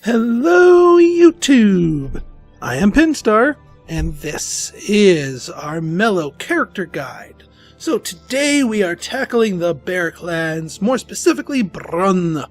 Hello YouTube! I am Pinstar, and this is Armello character guide. So today we are tackling the bear clans, more specifically Brun,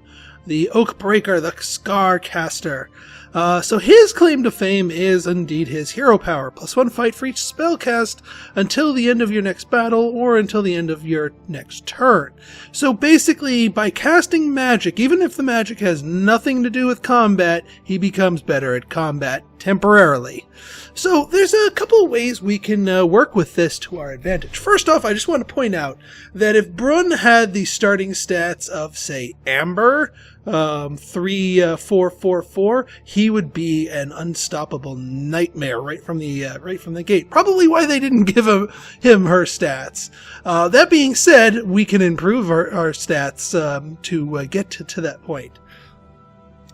the Oak Breaker, the Scarcaster. So his claim to fame is indeed his hero power, +1 fight for each spell cast until the end of your next battle or until the end of your next turn. So basically, by casting magic, even if the magic has nothing to do with combat, he becomes better at combat temporarily. So there's a couple of ways we can work with this to our advantage. First off, I just want to point out that if Brun had the starting stats of, say, Amber, 3-4-4-4, he would be an unstoppable nightmare right from the gate. Probably why they didn't give him her stats. That being said, we can improve our stats to get to that point.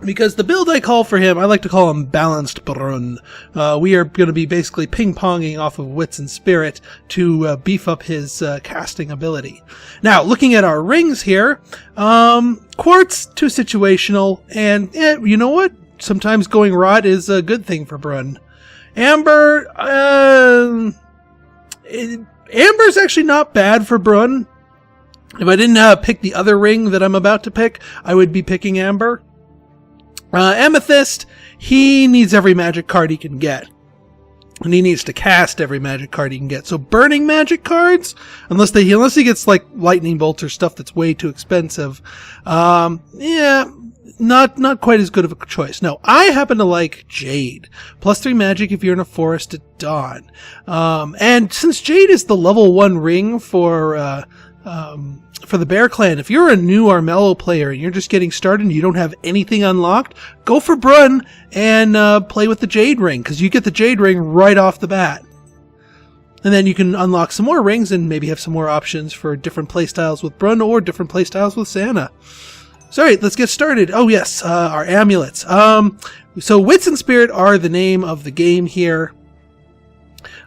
Because the build I call for him, I like to call him Balanced Brun. We are going to be basically ping-ponging off of Wits and Spirit to beef up his casting ability. Now, looking at our rings here, Quartz, too situational, and you know what? Sometimes going Rot is a good thing for Brun. Amber, Amber's actually not bad for Brun. If I didn't pick the other ring that I'm about to pick, I would be picking Amber. Amethyst, he needs every magic card he can get. And he needs to cast every magic card he can get. So burning magic cards, unless he gets like lightning bolts or stuff that's way too expensive, yeah, not quite as good of a choice. No, I happen to like Jade. +3 magic if you're in a forest at dawn. And since Jade is the level 1 ring for the Bear Clan, if you're a new Armello player and you're just getting started and you don't have anything unlocked, go for Brun and play with the Jade Ring, because you get the Jade Ring right off the bat. And then you can unlock some more rings and maybe have some more options for different playstyles with Brun or different playstyles with Santa. So, alright, let's get started. Oh yes, our amulets. So Wits and Spirit are the name of the game here.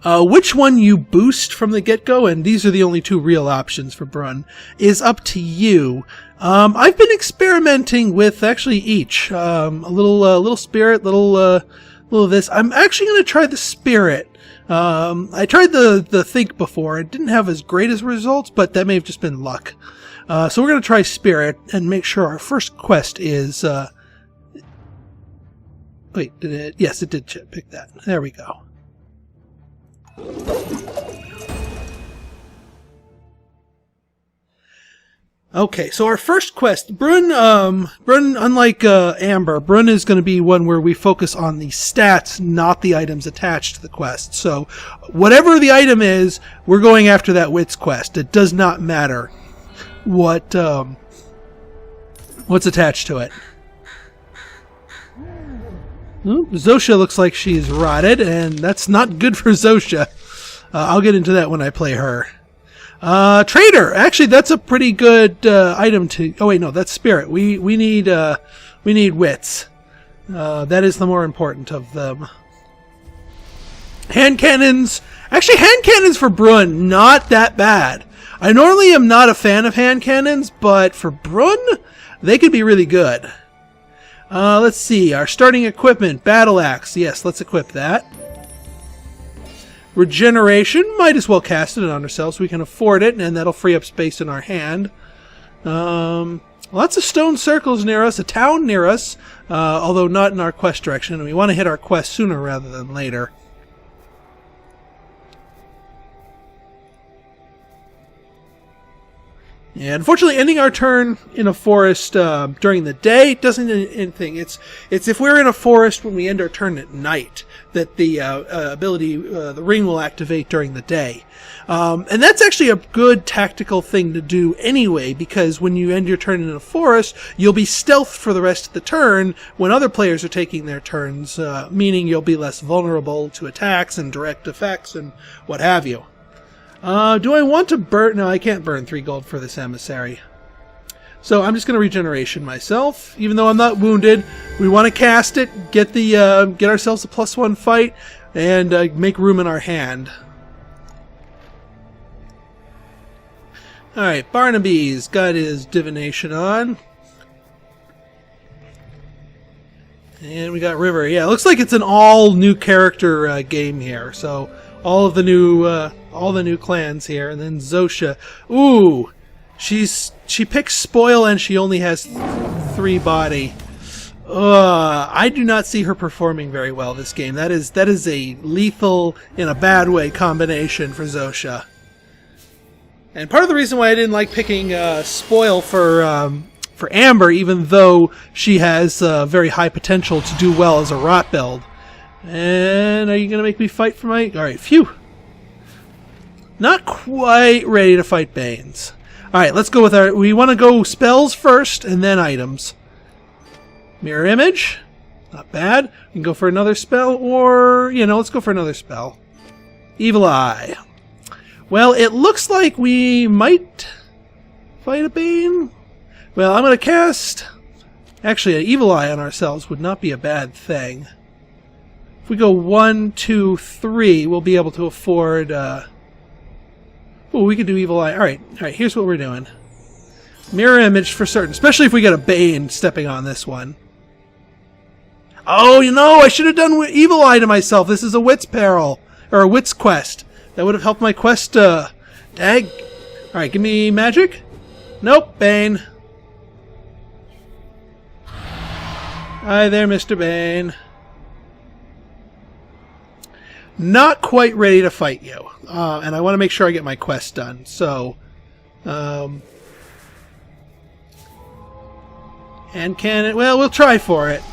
Which one you boost from the get-go, and these are the only two real options for Brun, is up to you. I've been experimenting with actually each. A little Spirit, little of this. I'm actually going to try the Spirit. I tried the Think before. It didn't have as great as results, but that may have just been luck. So we're going to try Spirit and make sure our first quest is... Wait, did it? Yes, it did pick that. There we go. Okay, so our first quest, Brun, unlike Amber, Brun is going to be one where we focus on the stats, not the items attached to the quest. So, whatever the item is, we're going after that Wits quest. It does not matter what's attached to it. Zosha looks like she's rotted, and that's not good for Zosha. I'll get into that when I play her. Trader! Actually, that's a pretty good item to... Oh wait, no, that's Spirit. We need Wits. That is the more important of them. Hand cannons! Actually, hand cannons for Brun, not that bad. I normally am not a fan of hand cannons, but for Brun, they could be really good. Let's see, our starting equipment, Battle Axe. Yes, let's equip that. Regeneration, might as well cast it on ourselves. We can afford it, and that'll free up space in our hand. Lots of stone circles near us, a town near us, although not in our quest direction, and we want to hit our quest sooner rather than later. Yeah, unfortunately, ending our turn in a forest during the day doesn't do anything. It's if we're in a forest when we end our turn at night that the ability, the ring will activate during the day. And that's actually a good tactical thing to do anyway, because when you end your turn in a forest, you'll be stealthed for the rest of the turn when other players are taking their turns, meaning you'll be less vulnerable to attacks and direct effects and what have you. Do I want to burn? No, I can't burn 3 gold for this emissary. So I'm just going to regeneration myself, even though I'm not wounded. We want to cast it, get ourselves a +1 fight, and make room in our hand. Alright, Barnaby's got his divination on. And we got River. Yeah, it looks like it's an all new character game here. So all the new clans here, and then Zosha. Ooh, she picks Spoil and she only has 3 body. I do not see her performing very well this game. That is a lethal in a bad way combination for Zosha. And part of the reason why I didn't like picking Spoil for Amber, even though she has very high potential to do well as a rot build. And are you going to make me fight for my... Alright, phew. Not quite ready to fight Banes. Alright, let's go with our... We want to go spells first, and then items. Mirror Image. Not bad. We can go for another spell, or... let's go for another spell. Evil Eye. Well, it looks like we might fight a Bane. Well, I'm going to cast... Actually, an Evil Eye on ourselves would not be a bad thing. If we go 1, 2, 3, we'll be able to afford... Oh, we could do Evil Eye. Alright, here's what we're doing. Mirror Image for certain, especially if we get a Bane stepping on this one. Oh, I should have done Evil Eye to myself. This is a Wit's Peril, or a Wit's Quest. That would have helped my quest, Dag. Alright, give me magic. Nope, Bane. Hi there, Mr. Bane. Not quite ready to fight you. And I want to make sure I get my quest done. So, and can it... Well, we'll try for it.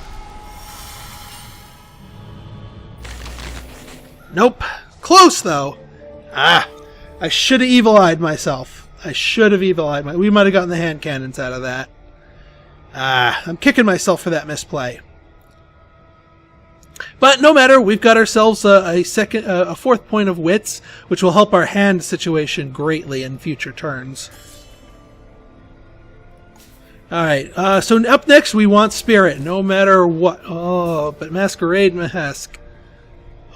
Nope. Close, though. I should have evil-eyed myself. We might have gotten the hand cannons out of that. I'm kicking myself for that misplay. But no matter, we've got ourselves a fourth point of wits, which will help our hand situation greatly in future turns. Alright, so up next we want Spirit, no matter what. Oh, but Masquerade Mask.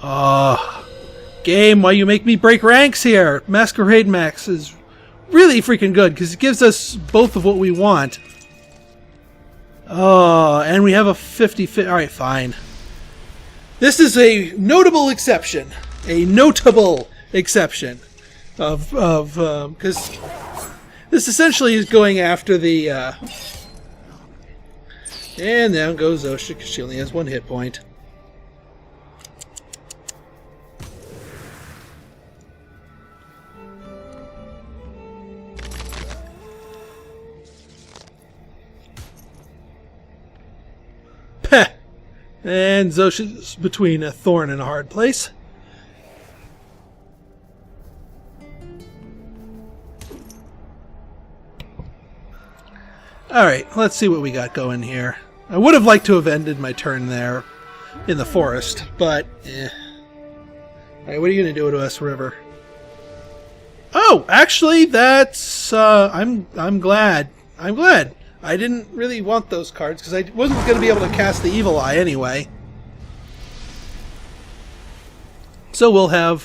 Oh, game, why you make me break ranks here? Masquerade Max is really freaking good, because it gives us both of what we want. Oh, and we have a 50-50. Alright, fine. This is a notable exception. A notable exception. Because this essentially is going after the... And down goes Zosha, because she only has 1 hit point. Peh! And Zosha's between a thorn and a hard place. Alright, let's see what we got going here. I would have liked to have ended my turn there in the forest, but Alright, what are you going to do to us, River? Oh, actually, that's... I'm glad. I'm glad. I didn't really want those cards, because I wasn't going to be able to cast the Evil Eye anyway. So we'll have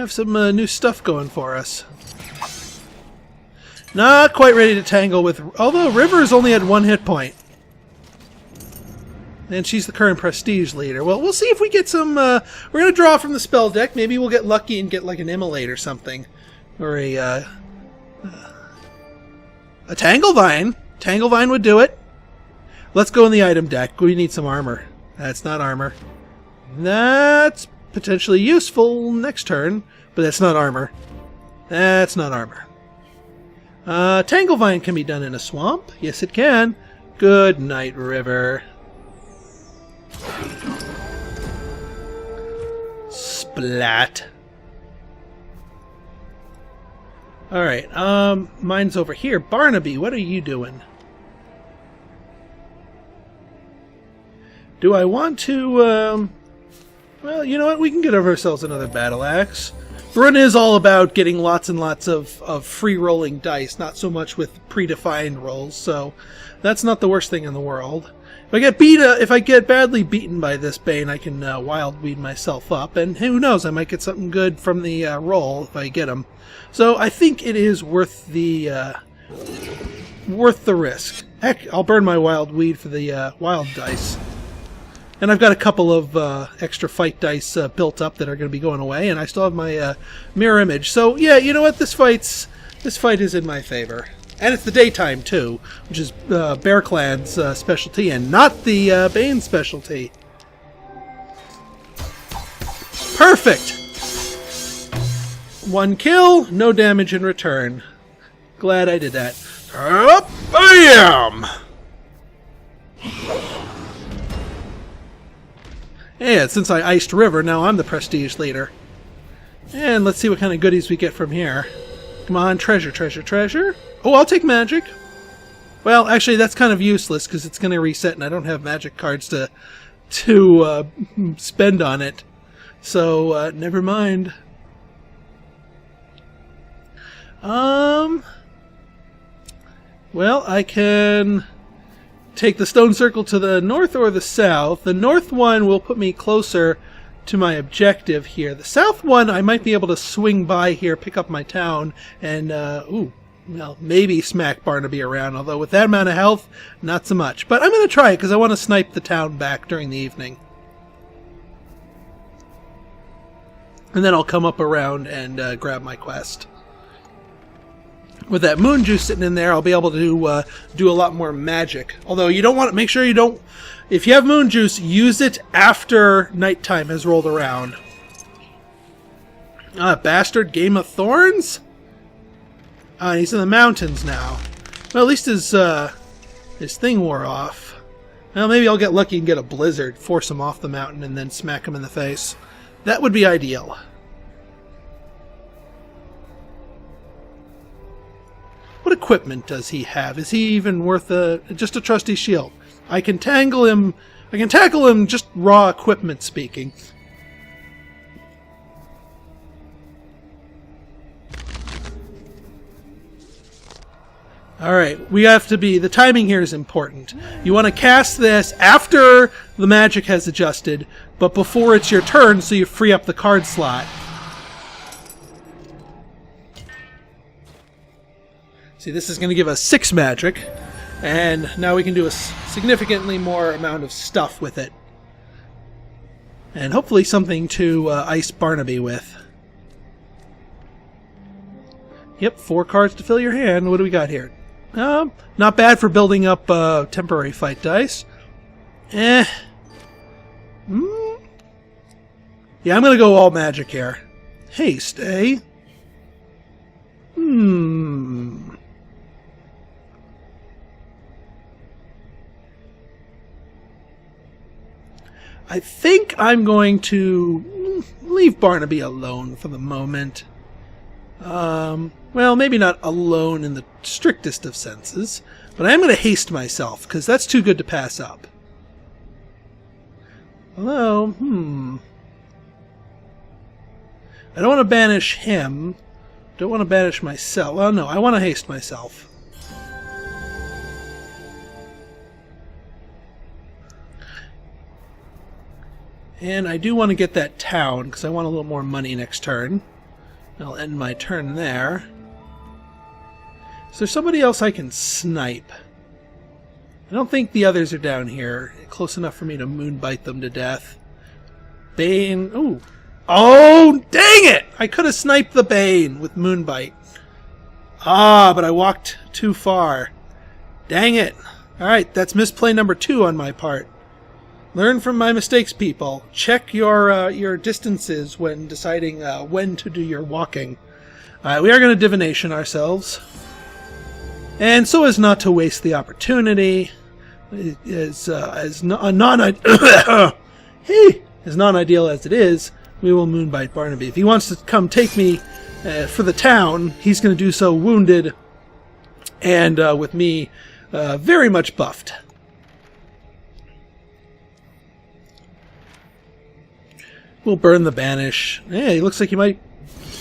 some new stuff going for us. Not quite ready to tangle with... Although River's only had 1 hit point. And she's the current Prestige leader. Well, we'll see if we get some... we're going to draw from the spell deck. Maybe we'll get lucky and get like an Immolate or something. Or a Tanglevine. Tanglevine would do it. Let's go in the item deck. We need some armor. That's not armor. That's potentially useful next turn, but that's not armor. That's not armor. Tanglevine can be done in a swamp. Yes, it can. Good night, River. Splat. Alright, mine's over here. Barnaby, what are you doing? Do I want to, well, you know what? We can get ourselves another Battle Axe. Brun is all about getting lots and lots of free-rolling dice, not so much with predefined rolls, so that's not the worst thing in the world. If I get badly beaten by this Bane, I can wild weed myself up, and who knows, I might get something good from the roll if I get him. So I think it is worth the risk. Heck, I'll burn my wild weed for the wild dice. And I've got a couple of extra fight dice built up that are going to be going away, and I still have my mirror image. So yeah, you know what? This fight is in my favor, and it's the daytime too, which is Bear Clan's specialty, and not the Bane specialty. Perfect. 1 kill, no damage in return. Glad I did that. Bam! And since I iced River, now I'm the prestige leader. And let's see what kind of goodies we get from here. Come on, treasure, treasure, treasure. Oh, I'll take magic. Well, actually, that's kind of useless because it's going to reset, and I don't have magic cards to spend on it. So, never mind. Well, I can take the stone circle to the north or the south. The north one will put me closer to my objective here. The south one, I might be able to swing by here, pick up my town, and, well, maybe smack Barnaby around, although with that amount of health, not so much. But I'm going to try it, because I want to snipe the town back during the evening. And then I'll come up around and grab my quest. With that moon juice sitting in there, I'll be able to do a lot more magic. Although you don't want to, make sure you don't, if you have moon juice, use it after nighttime has rolled around. Bastard Game of Thorns? He's in the mountains now. Well, at least his thing wore off. Well, maybe I'll get lucky and get a blizzard, force him off the mountain, and then smack him in the face. That would be ideal. What equipment does he have? Is he even worth just a trusty shield? I can tackle him just raw equipment speaking. Alright, we have to be... The timing here is important. You want to cast this after the magic has adjusted, but before it's your turn, so you free up the card slot. See, this is going to give us 6 magic, and now we can do a significantly more amount of stuff with it. And hopefully something to ice Barnaby with. Yep, 4 cards to fill your hand. What do we got here? Not bad for building up temporary fight dice. Yeah, I'm going to go all magic here. Haste, eh? I think I'm going to leave Barnaby alone for the moment. Well, maybe not alone in the strictest of senses, but I am going to haste myself, because that's too good to pass up. Although, I don't want to banish him. Don't want to banish myself. Well, no, I want to haste myself. And I do want to get that town, because I want a little more money next turn. I'll end my turn there. Is there somebody else I can snipe? I don't think the others are down here. Close enough for me to moonbite them to death. Bane. Ooh. Oh, dang it! I could have sniped the Bane with moonbite. But I walked too far. Dang it. Alright, that's misplay number 2 on my part. Learn from my mistakes, people. Check your distances when deciding when to do your walking. We are going to divination ourselves. And so as not to waste the opportunity, as non-ideal as it is, we will moonbite Barnaby. If he wants to come take me for the town, he's going to do so wounded and with me very much buffed. We'll burn the banish. Yeah, he looks like he might...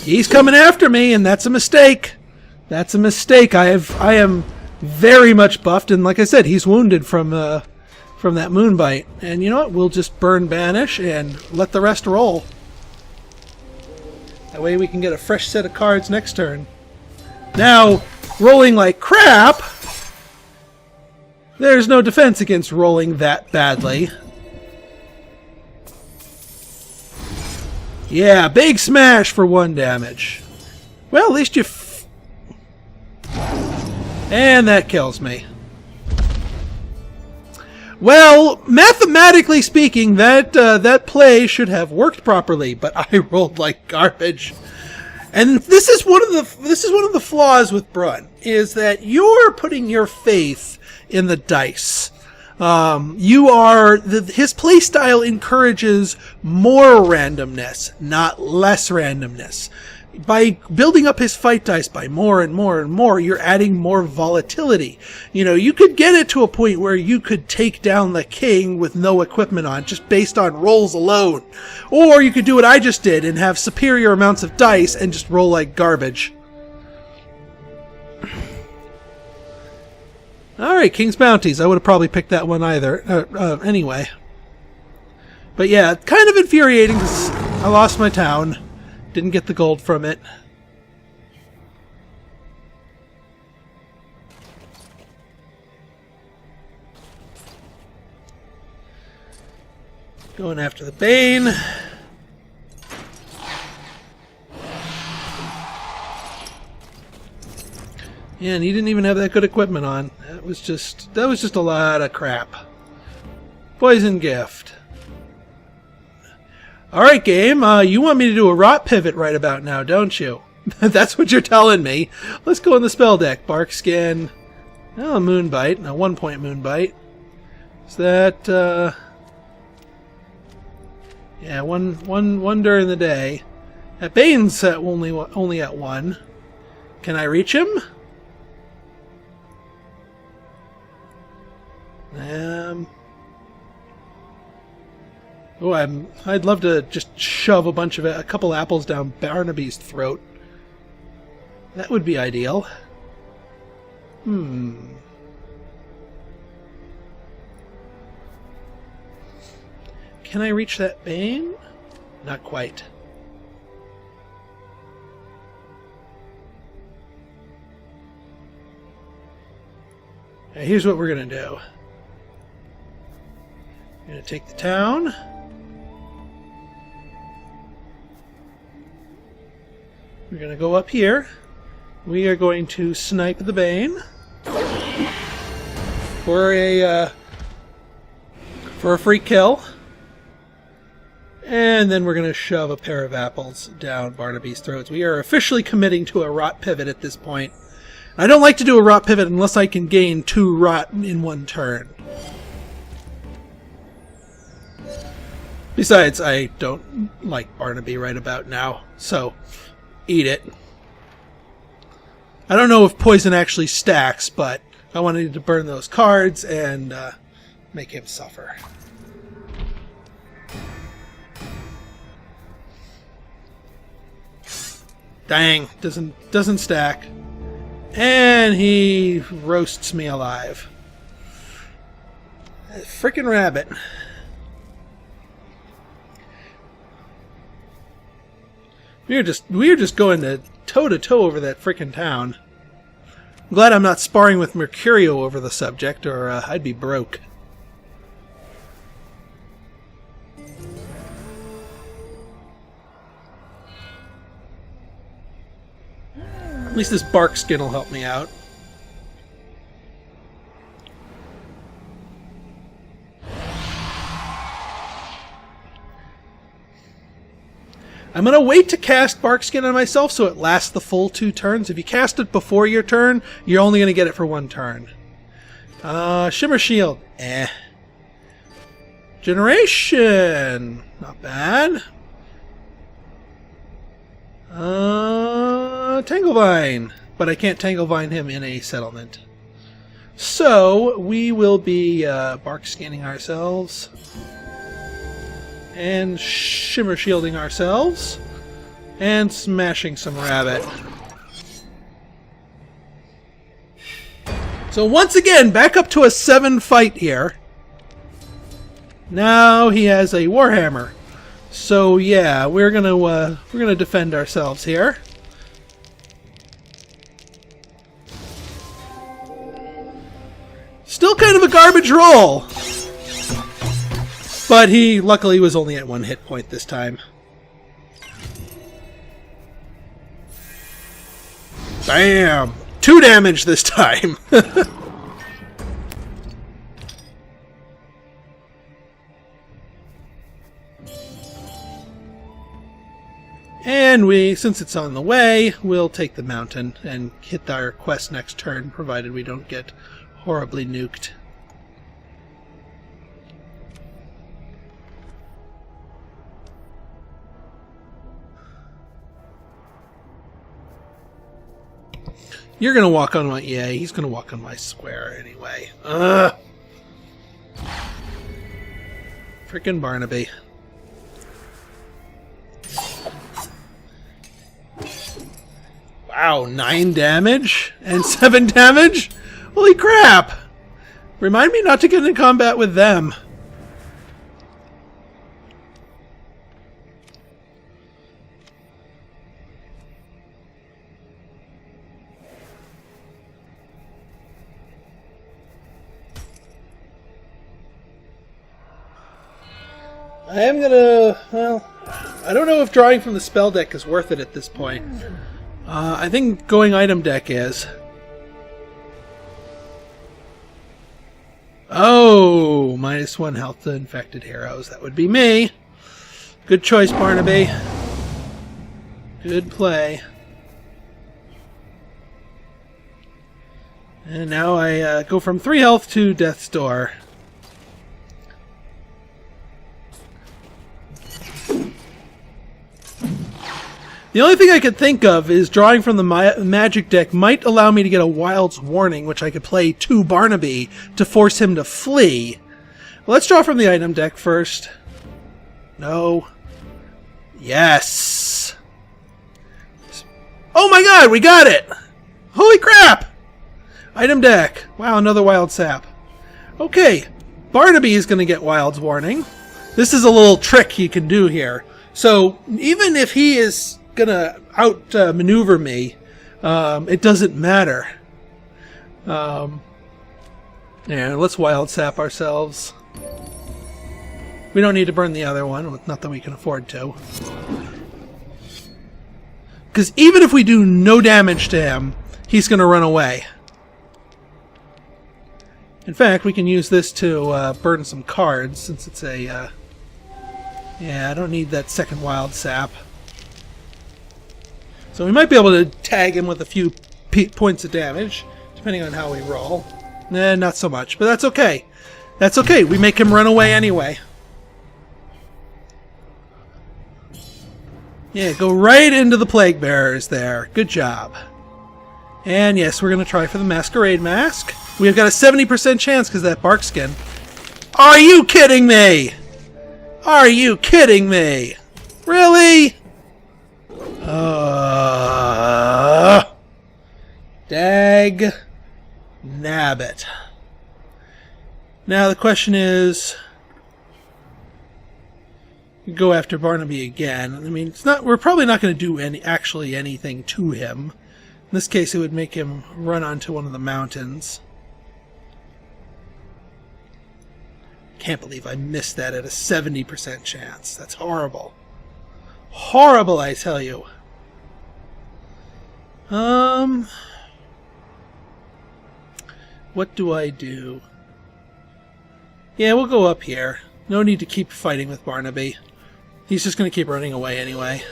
He's coming after me, and that's a mistake. That's a mistake. I am very much buffed, and like I said, he's wounded from that moonbite. And you know what? We'll just burn banish and let the rest roll. That way we can get a fresh set of cards next turn. Now, rolling like crap, there's no defense against rolling that badly. Yeah, big smash for 1 damage. Well, at least you... And that kills me. Well, mathematically speaking, that play should have worked properly, but I rolled like garbage. And this is one of the flaws with Brun, is that you're putting your faith in the dice. His playstyle encourages more randomness, not less randomness. By building up his fight dice by more and more and more, you're adding more volatility. You know, you could get it to a point where you could take down the king with no equipment on, just based on rolls alone. Or you could do what I just did and have superior amounts of dice and just roll like garbage. Alright, King's Bounties. I would have probably picked that one either. Anyway. But yeah, kind of infuriating because I lost my town. Didn't get the gold from it. Going after the Bane. Yeah, and he didn't even have that good equipment on. That was just a lot of crap. Poison Gift. Alright, game, you want me to do a rot pivot right about now, don't you? That's what you're telling me. Let's go in the spell deck. Bark Skin. Oh, Moonbite. A 1-point Moonbite. Is that, yeah, one during the day. That Bane's only at 1. Can I reach him? Oh, I'd love to just shove a couple apples down Barnaby's throat. That would be ideal. Can I reach that Bane? Not quite. Okay, here's what we're going to do. We're going to take the town. We're going to go up here. We are going to snipe the Bane for a free kill. And then we're going to shove a pair of apples down Barnaby's throats. We are officially committing to a rot pivot at this point. I don't like to do a rot pivot unless I can gain 2 rot in 1 turn. Besides, I don't like Barnaby right about now, so eat it. I don't know if poison actually stacks, but I wanted to burn those cards and make him suffer. Dang, doesn't stack. And he roasts me alive. Frickin' rabbit. We are just going to toe-to-toe over that frickin' town. I'm glad I'm not sparring with Mercurio over the subject, or I'd be broke. At least this bark skin will help me out. I'm going to wait to cast Barkskin on myself so it lasts the full 2 turns. If you cast it before your turn, you're only going to get it for 1 turn. Shimmer Shield. Generation. Not bad. Tanglevine. But I can't Tanglevine him in a settlement. So, we will be bark scanning ourselves. And shimmer shielding ourselves. And smashing some rabbit. So once again, back up to a 7 fight here. Now he has a Warhammer. So yeah, we're gonna defend ourselves here. Still kind of a garbage roll. But he luckily was only at 1 hit point this time. Bam! 2 damage this time. And since it's on the way, we'll take the mountain and hit our quest next turn, provided we don't get horribly nuked. You're gonna walk on my... Yeah, he's gonna walk on my square anyway. Frickin' Barnaby. Wow, 9 damage and 7 damage? Holy crap! Remind me not to get in combat with them. I am gonna... Well, I don't know if drawing from the spell deck is worth it at this point. I think going item deck is. Oh, -1 health to infected heroes. That would be me. Good choice, Barnaby. Good play. And now I go from 3 health to Death's Door. The only thing I could think of is drawing from the magic deck might allow me to get a Wild's Warning, which I could play to Barnaby to force him to flee. Well, let's draw from the item deck first. No. Yes. Oh my god, we got it! Holy crap! Item deck. Wow, another Wild Sap. Okay, Barnaby is going to get Wild's Warning. This is a little trick he can do here. So, even if he is gonna outmaneuver me, it doesn't matter. Yeah, let's Wild Sap ourselves. We don't need to burn the other one, not that we can afford to. Because even if we do no damage to him, he's gonna run away. In fact, we can use this to burn some cards, since it's a... yeah, I don't need that second Wild Sap. So we might be able to tag him with a few points of damage, depending on how we roll. Nah, not so much, but that's okay. That's okay, we make him run away anyway. Yeah, go right into the Plague Bearers there. Good job. And yes, we're going to try for the Masquerade Mask. We've got a 70% chance because of that bark skin. Are you kidding me? Are you kidding me? Really? Dag nabbit. Now the question is, go after Barnaby again. I mean, it's not. We're probably not going to do actually anything to him. In this case, it would make him run onto one of the mountains. Can't believe I missed that at a 70% chance. That's horrible. Horrible, I tell you. What do I do? Yeah, we'll go up here. No need to keep fighting with Barnaby. He's just going to keep running away anyway.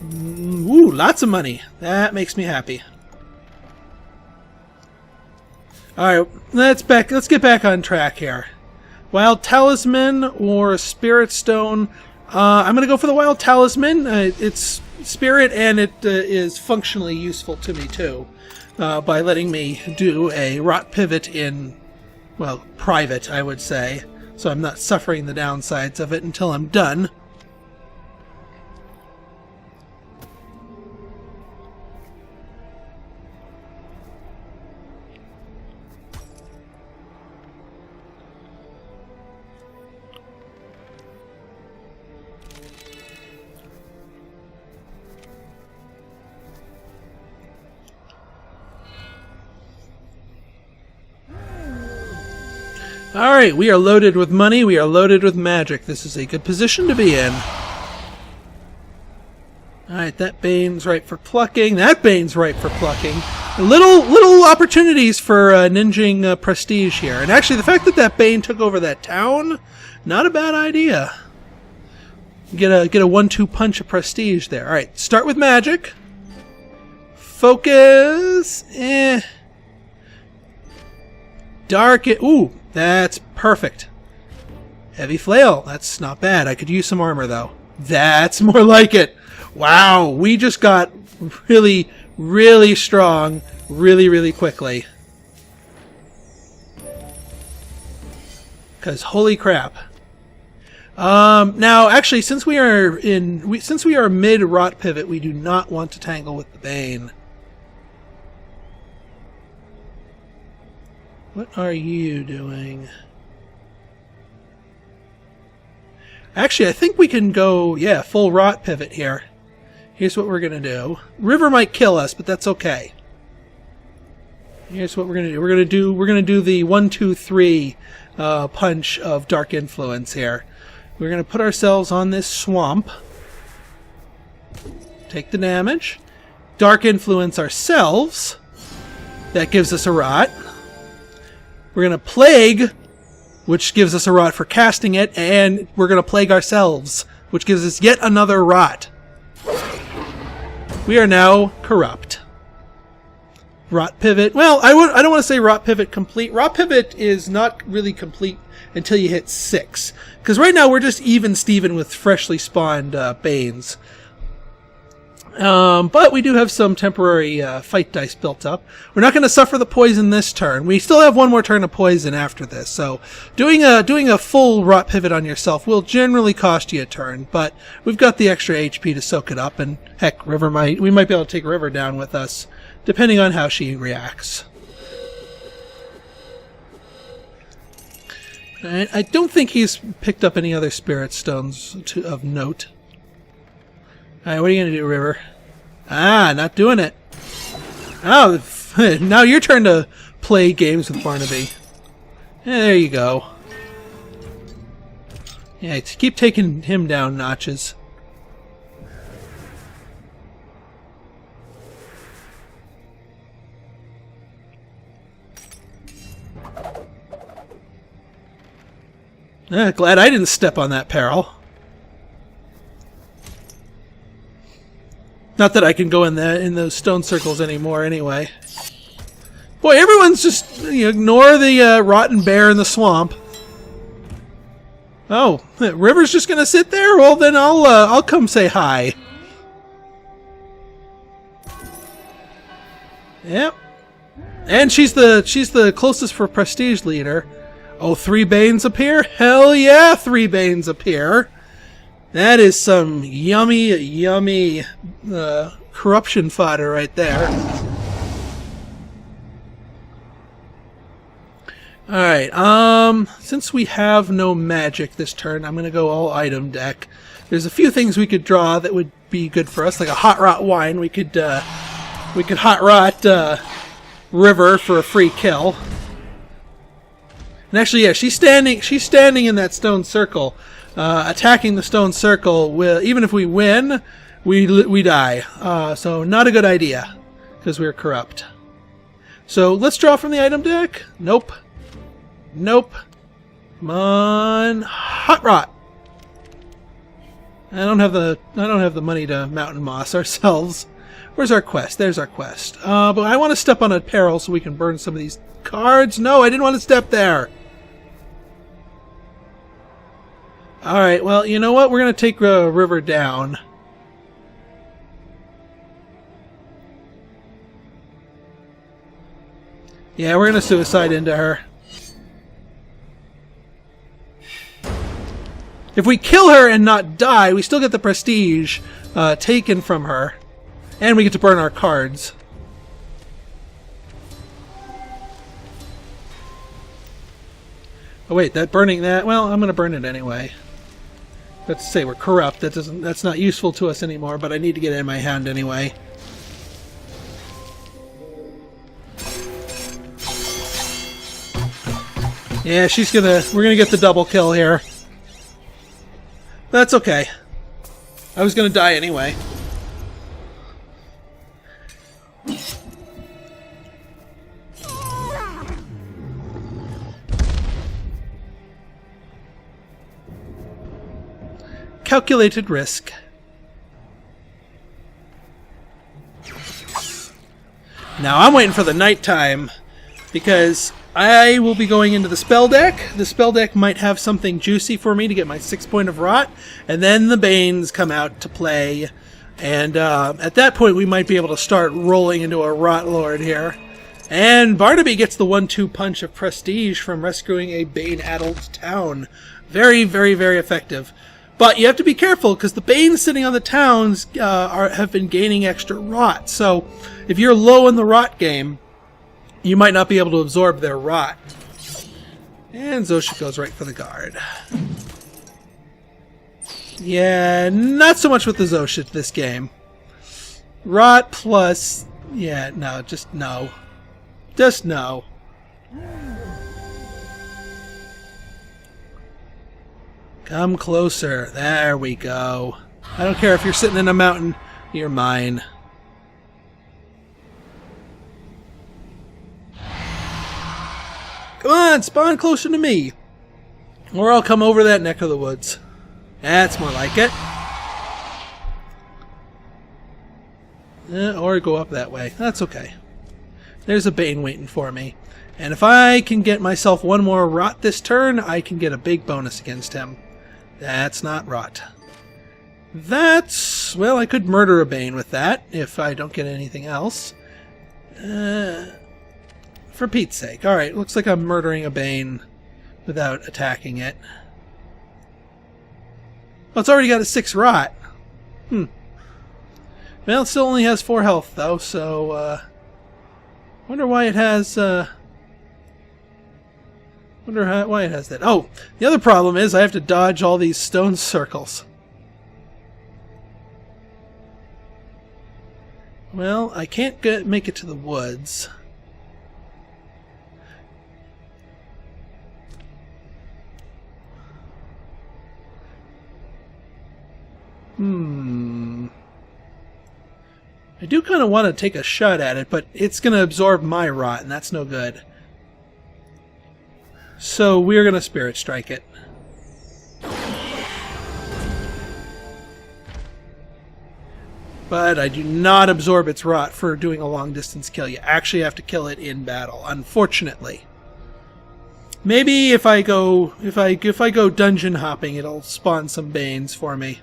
Ooh, lots of money. That makes me happy. Alright, let's get back on track here. Wild Talisman or Spirit Stone. I'm going to go for the Wild Talisman. It's spirit and it is functionally useful to me too. By letting me do a Rot Pivot in, well, private, I would say. So I'm not suffering the downsides of it until I'm done. Alright, we are loaded with money, we are loaded with magic. This is a good position to be in. Alright, Alright, that Bane's right for plucking. That Bane's right for plucking. Little opportunities for ninjing prestige here. And actually, the fact that that Bane took over that town, not a bad idea. Get a 1-2 punch of prestige there. Alright, start with magic. Focus. Dark. Ooh, that's perfect. Heavy flail. That's not bad. I could use some armor, though. That's more like it. Wow, we just got really, really strong really, really quickly. Because holy crap. Now, actually, since we are mid rot pivot, we do not want to tangle with the Bane. What are you doing? Actually, I think we can go, yeah, full rot pivot here. Here's what we're gonna do. River might kill us, but that's okay. Here's what we're gonna do. We're gonna do the 1-2-3 punch of dark influence here. We're gonna put ourselves on this swamp. Take the damage. Dark influence ourselves. That gives us a rot. We're gonna plague, which gives us a rot for casting it, and we're gonna plague ourselves, which gives us yet another rot. We are now corrupt. Rot pivot. Well, I don't want to say rot pivot complete. Rot pivot is not really complete until you hit 6. Because right now we're just even Steven with freshly spawned Banes. But we do have some temporary fight dice built up. We're not going to suffer the poison this turn. We still have one more turn of poison after this. So doing a full rot pivot on yourself will generally cost you a turn. But we've got the extra HP to soak it up. And heck, we might be able to take River down with us, depending on how she reacts. And I don't think he's picked up any other spirit stones of note. Alright, what are you going to do, River? Ah, not doing it. Oh, now your turn to play games with Barnaby. Yeah, there you go. Yeah, keep taking him down notches. Glad I didn't step on that peril. Not that I can go in those stone circles anymore anyway. Boy, everyone's just ignore the rotten bear in the swamp. Oh, River's just gonna sit there? Well, then I'll come say hi. Yep. And she's the closest for prestige leader. Oh, 3 Banes appear? Hell yeah, 3 Banes appear. That is some yummy, yummy corruption fodder right there. Alright, since we have no magic this turn, I'm going to go all item deck. There's a few things we could draw that would be good for us, like a Hot Rot Wine. We could Hot Rot River for a free kill. And actually, yeah, she's standing in that stone circle. Attacking the stone circle will, even if we win, we die. So not a good idea, because we're corrupt. So let's draw from the item deck. Nope. Nope. Come on, Hot Rot. I don't have the money to mountain moss ourselves. Where's our quest? There's our quest. But I want to step on a peril so we can burn some of these cards. No, I didn't want to step there. Alright, well, you know what? We're going to take River down. Yeah, we're going to suicide into her. If we kill her and not die, we still get the prestige taken from her. And we get to burn our cards. Oh wait, well, I'm going to burn it anyway. Let's say we're corrupt. That's not useful to us anymore, but I need to get it in my hand anyway. Yeah, we're gonna get the double kill here. That's okay. I was gonna die anyway. calculated risk. Now I'm waiting for the nighttime because I will be going into the spell deck. The spell deck might have something juicy for me to get my 6 point of rot, and then the Banes come out to play, and at that point we might be able to start rolling into a Rot Lord here. And Barnaby gets the 1-2 punch of prestige from rescuing a Bane-addled town. Very, very, very effective. But you have to be careful, because the Banes sitting on the towns have been gaining extra rot. So if you're low in the rot game, you might not be able to absorb their rot. And Zosha goes right for the guard. Yeah, not so much with the Zosha this game. Rot plus... yeah, no, just no. Just no. Come closer. There we go. I don't care if you're sitting in a mountain. You're mine. Come on, spawn closer to me. Or I'll come over that neck of the woods. That's more like it. Or go up that way. That's okay. There's a Bane waiting for me. And if I can get myself one more rot this turn, I can get a big bonus against him. That's not rot. That's... well, I could murder a Bane with that, if I don't get anything else. For Pete's sake. Alright, looks like I'm murdering a Bane without attacking it. Well, it's already got a 6 rot. Well, it still only has 4 health, though, so, wonder why it has, why it has that. Oh, the other problem is I have to dodge all these stone circles. Well, I can't make it to the woods. I do kind of want to take a shot at it, but it's going to absorb my rot, and that's no good. So we're going to Spirit Strike it. But I do not absorb its rot for doing a long distance kill. You actually have to kill it in battle, unfortunately. Maybe if I go dungeon hopping, it'll spawn some Banes for me.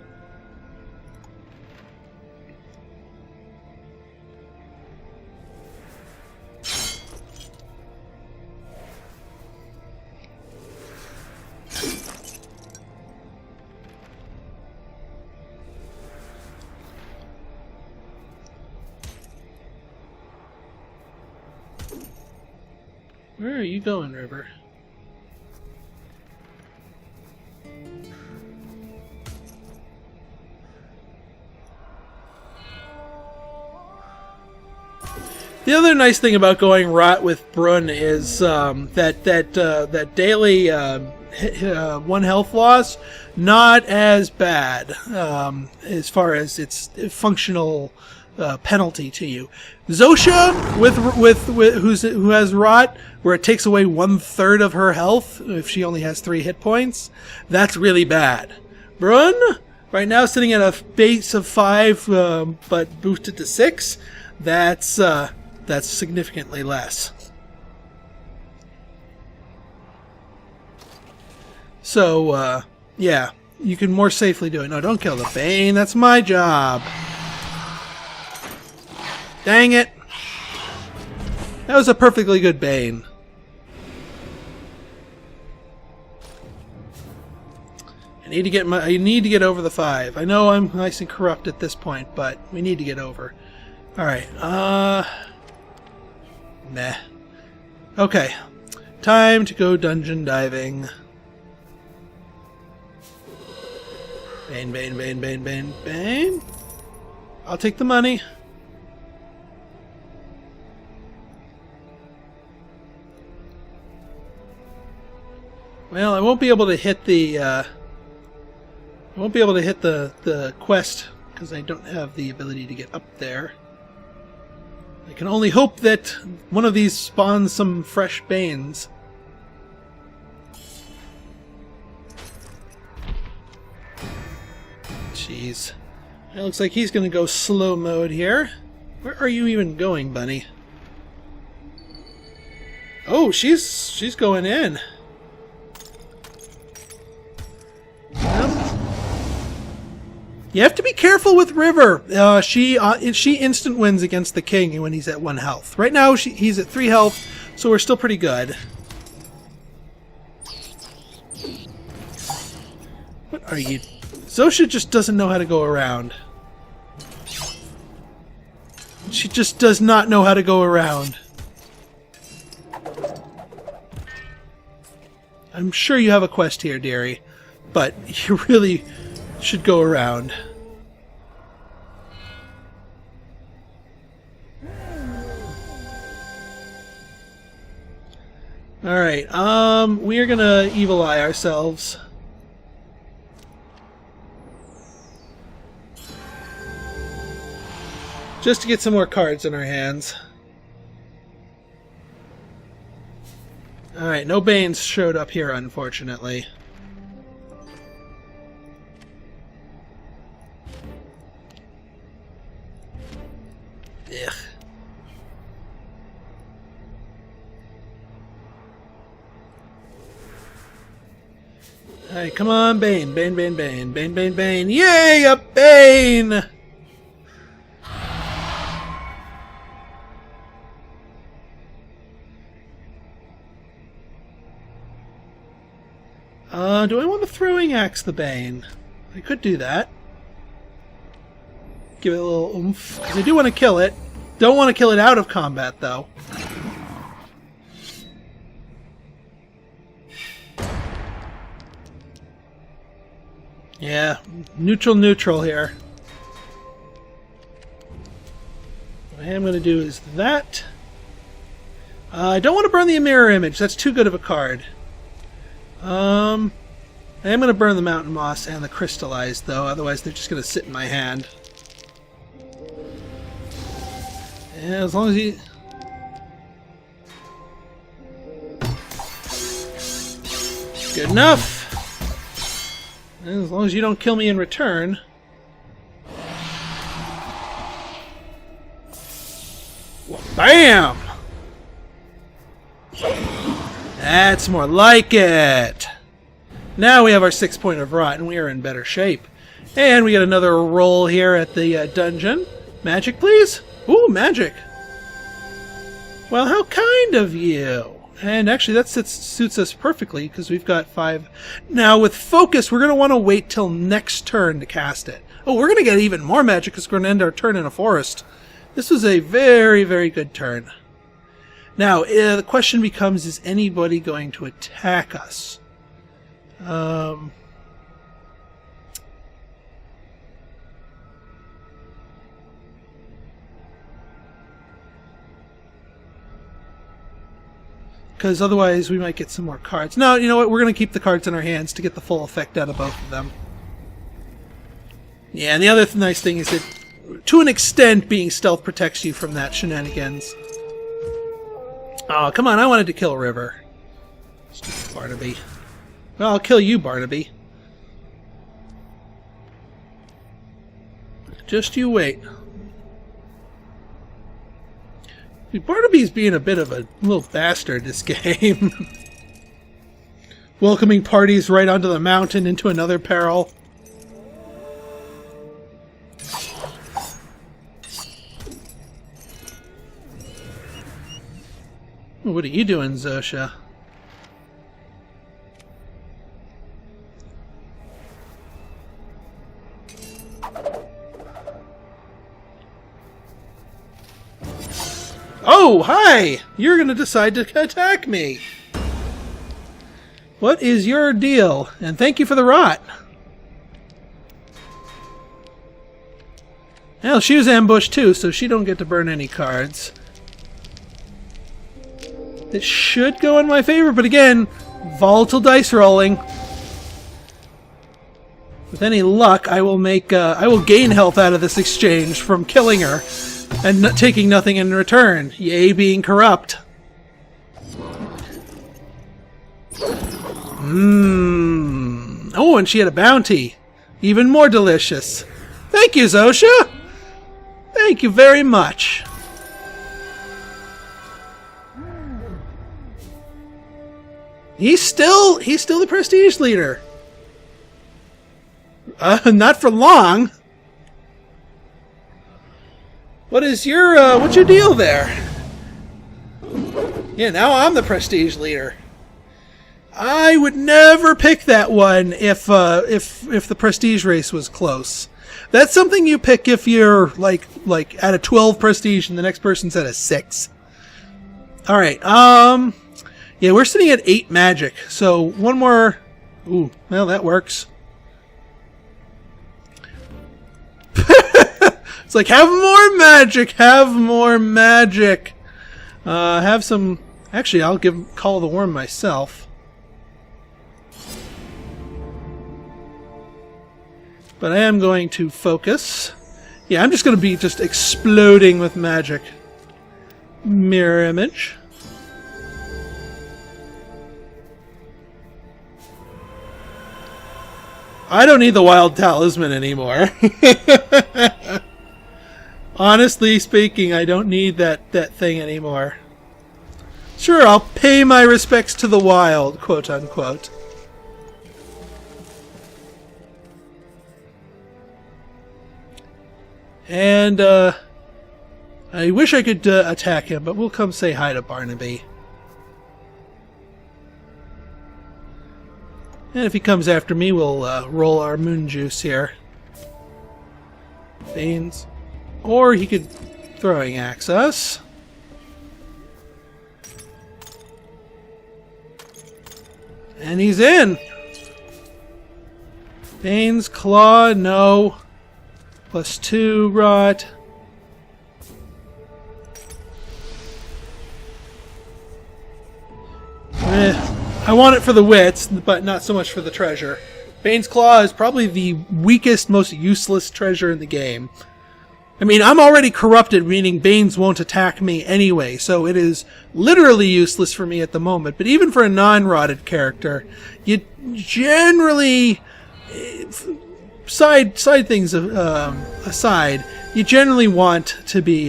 Where are you going, River? The other nice thing about going rot with Brun is that daily 1 health loss, not as bad as far as its functional penalty to you. Zosha who has rot, where it takes away 1/3 of her health if she only has 3 hit points, that's really bad. Brun, right now sitting at a base of 5, but boosted to 6, that's significantly less. So yeah, you can more safely do it. No, don't kill the Bane. That's my job. Dang it! That was a perfectly good Bane. I need to get over the 5. I know I'm nice and corrupt at this point, but we need to get over. Alright, nah. Okay. Time to go dungeon diving. Bane, Bane, Bane, Bane, Bane, Bane. I'll take the money. Well, I won't be able to hit the the quest because I don't have the ability to get up there. I can only hope that one of these spawns some fresh Banes. Jeez. It looks like he's going to go slow mode here. Where are you even going, bunny? Oh, she's going in. Yep. You have to be careful with River. She instant wins against the king when he's at 1 health. Right now he's at 3 health, so we're still pretty good. What are you? Zosha just doesn't know how to go around. She just does not know how to go around. I'm sure you have a quest here, dearie, but you really should go around. Alright, we are gonna evil eye ourselves. Just to get some more cards in our hands. Alright, no Banes showed up here, unfortunately. Ugh. Alright, come on, Bane. Bane, Bane, Bane. Bane, Bane, Bane. Yay, a Bane! Do I want to throwing axe the Bane? I could do that. Give it a little oomph. Because I do want to kill it. Don't want to kill it out of combat, though. Yeah, neutral here. What I am going to do is that. I don't want to burn the mirror image. That's too good of a card. I am going to burn the mountain moss and the crystallized, though. Otherwise, they're just going to sit in my hand. Yeah, as long as he... Good enough! And as long as you don't kill me in return. Bam! That's more like it! Now we have our 6 point of rot, and we are in better shape. And we get another roll here at the dungeon. Magic, please? Ooh, magic! Well, how kind of you! And actually, that suits us perfectly, because we've got 5. Now, with focus, we're going to want to wait till next turn to cast it. Oh, we're going to get even more magic, because we're going to end our turn in a forest. This was a very, very good turn. Now, the question becomes, is anybody going to attack us? Because otherwise we might get some more cards. No, you know what? We're going to keep the cards in our hands to get the full effect out of both of them. Yeah, and the other nice thing is that, to an extent, being stealth protects you from that shenanigans. Oh, come on, I wanted to kill River. Stupid Barnaby. Well, I'll kill you, Barnaby. Just you wait. Barnaby's being a bit of a little bastard this game. Welcoming parties right onto the mountain into another peril. What are you doing, Zosha? Oh, hi! You're going to decide to attack me. What is your deal? And thank you for the rot. Well, she was ambushed too, so she don't get to burn any cards. It should go in my favor, but again, volatile dice rolling. With any luck, I will gain health out of this exchange from killing her and taking nothing in return. Yay, being corrupt. Oh, and she had a bounty. Even more delicious. Thank you, Zosha. Thank you very much. He's still the prestige leader. Not for long. What's your deal there? Yeah, now I'm the prestige leader. I would never pick that one if the prestige race was close. That's something you pick if you're like at a 12 prestige and the next person's at a 6. All right. Yeah, we're sitting at 8 magic. So one more. Ooh, well, that works. It's like, have more magic, have more magic. Have some. Actually, I'll call the worm myself. But I am going to focus. Yeah, I'm just going to be just exploding with magic. Mirror image. I don't need the wild talisman anymore. Honestly speaking, I don't need that thing anymore. Sure, I'll pay my respects to the wild, quote unquote. And, I wish I could attack him, but we'll come say hi to Barnaby. And if he comes after me, we'll roll our moon juice here. Banes. Or he could throwing axe us. And he's in! Bane's Claw, no. +2 rot. I want it for the wits, but not so much for the treasure. Bane's Claw is probably the weakest, most useless treasure in the game. I mean, I'm already corrupted, meaning Banes won't attack me anyway, so it is literally useless for me at the moment. But even for a non-rotted character, you generally... Side things aside, you generally want to be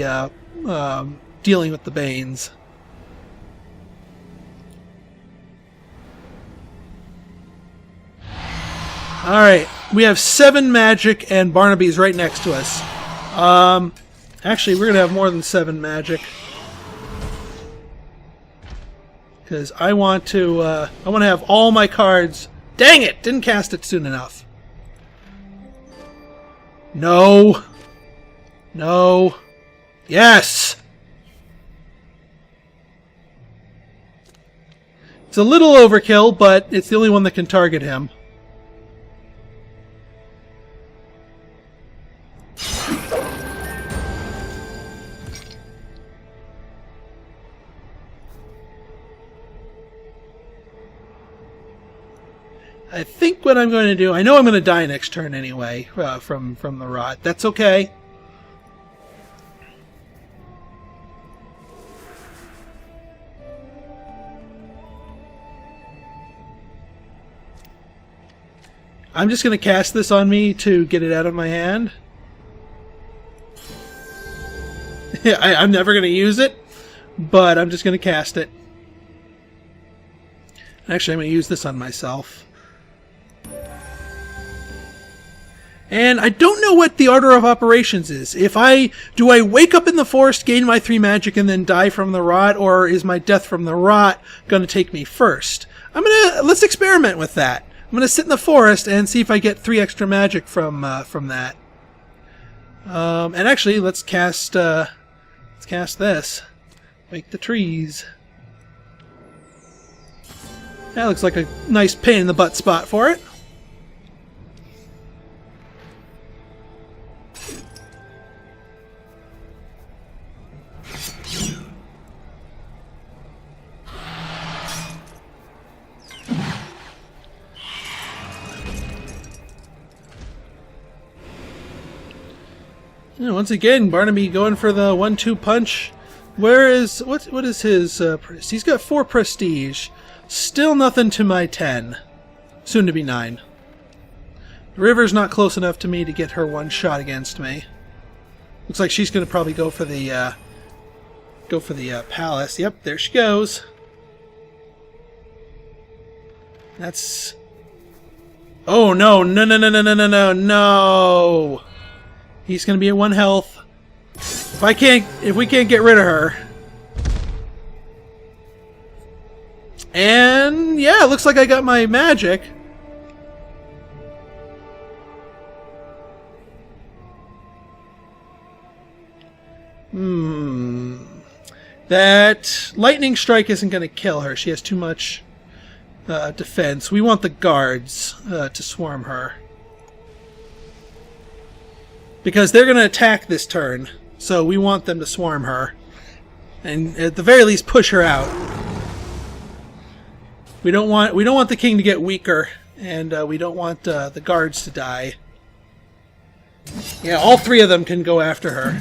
dealing with the Banes. Alright, we have 7 magic and Barnaby's right next to us. Actually, we're going to have more than 7 magic. Because I want to have all my cards... Dang it! Didn't cast it soon enough. No. No. Yes! It's a little overkill, but it's the only one that can target him. I think what I'm going to do... I know I'm going to die next turn anyway, from the rot. That's okay. I'm just going to cast this on me to get it out of my hand. I'm never going to use it, but I'm just going to cast it. Actually, I'm going to use this on myself. And I don't know what the order of operations is. Do I wake up in the forest, gain my 3 magic, and then die from the rot, or is my death from the rot going to take me first? Let's experiment with that. I'm gonna sit in the forest and see if I get 3 extra magic from that. And actually, let's cast this. Wake the trees. That looks like a nice pain in the butt spot for it. Once again, Barnaby going for the 1-2 punch. What is his? He's got 4 prestige. Still nothing to my 10. Soon to be 9. The river's not close enough to me to get her one shot against me. Looks like she's going to probably go for the palace. Yep, there she goes. That's... Oh, no, no, no, no, no, no, no, no, no! He's going to be at 1 health. If we can't get rid of her... And, yeah, it looks like I got my magic. That lightning strike isn't going to kill her. She has too much defense. We want the guards to swarm her. Because they're going to attack this turn. So we want them to swarm her. And at the very least push her out. We don't want the king to get weaker, and we don't want the guards to die. Yeah, all 3 of them can go after her.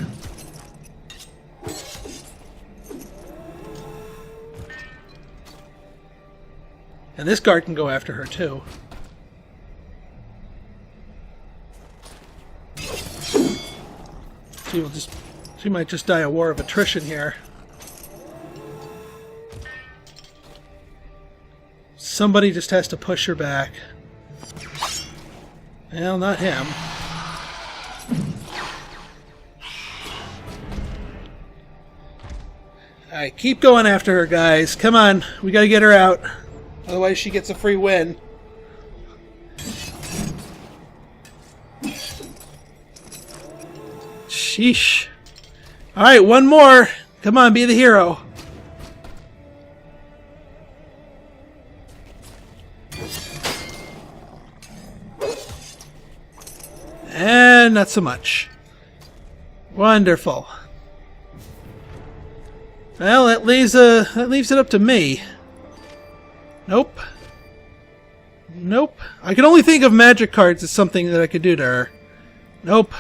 And this guard can go after her too. She might just die a war of attrition here. Somebody just has to push her back. Well, not him. Alright, keep going after her, guys. Come on, we gotta get her out. Otherwise she gets a free win. Sheesh. Alright, one more. Come on, be the hero. And not so much. Wonderful. Well, that leaves it up to me. Nope. Nope. I can only think of magic cards as something that I could do to her. Nope.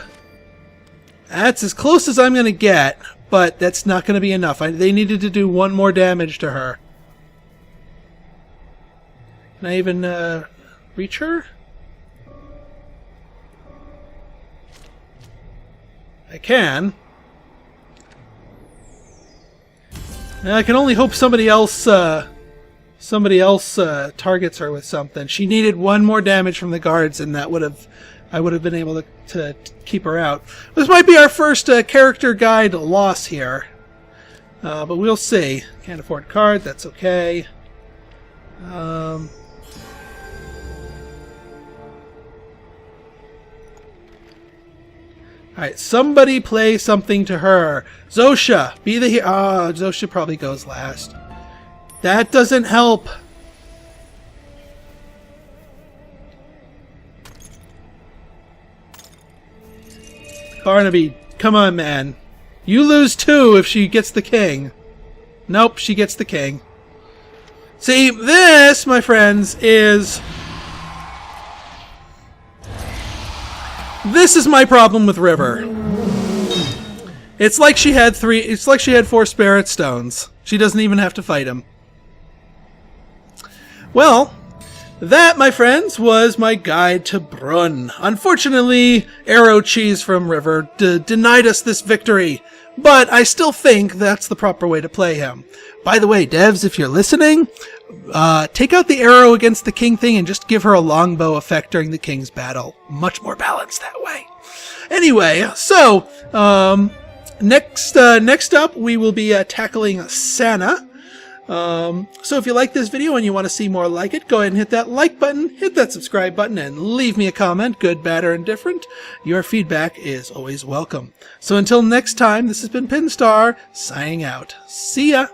That's as close as I'm going to get, but that's not going to be enough. They needed to do 1 more damage to her. Can I even reach her? I can. Now, I can only hope somebody else targets her with something. She needed 1 more damage from the guards, and I would have been able to keep her out. This might be our first character guide loss here, but we'll see. Can't afford a card. That's okay. Alright, somebody play something to her. Zosha, be the hero. Oh, Zosha probably goes last. That doesn't help. Barnaby, come on, man. You lose 2 if she gets the king. Nope, she gets the king. See, this, my friends, is... This is my problem with River. It's like she had 4 Spirit Stones. She doesn't even have to fight him. Well, that, my friends, was my guide to Brun. Unfortunately, Arrow Cheese from River denied us this victory, but I still think that's the proper way to play him. By the way, devs, if you're listening, take out the arrow against the king thing and just give her a longbow effect during the king's battle. Much more balanced that way. Anyway, so next up we will be tackling Sana. So if you like this video and you want to see more like it, go ahead and hit that like button, hit that subscribe button, and leave me a comment, good, bad, or indifferent. Your feedback is always welcome. So until next time, this has been Pinstar, signing out. See ya!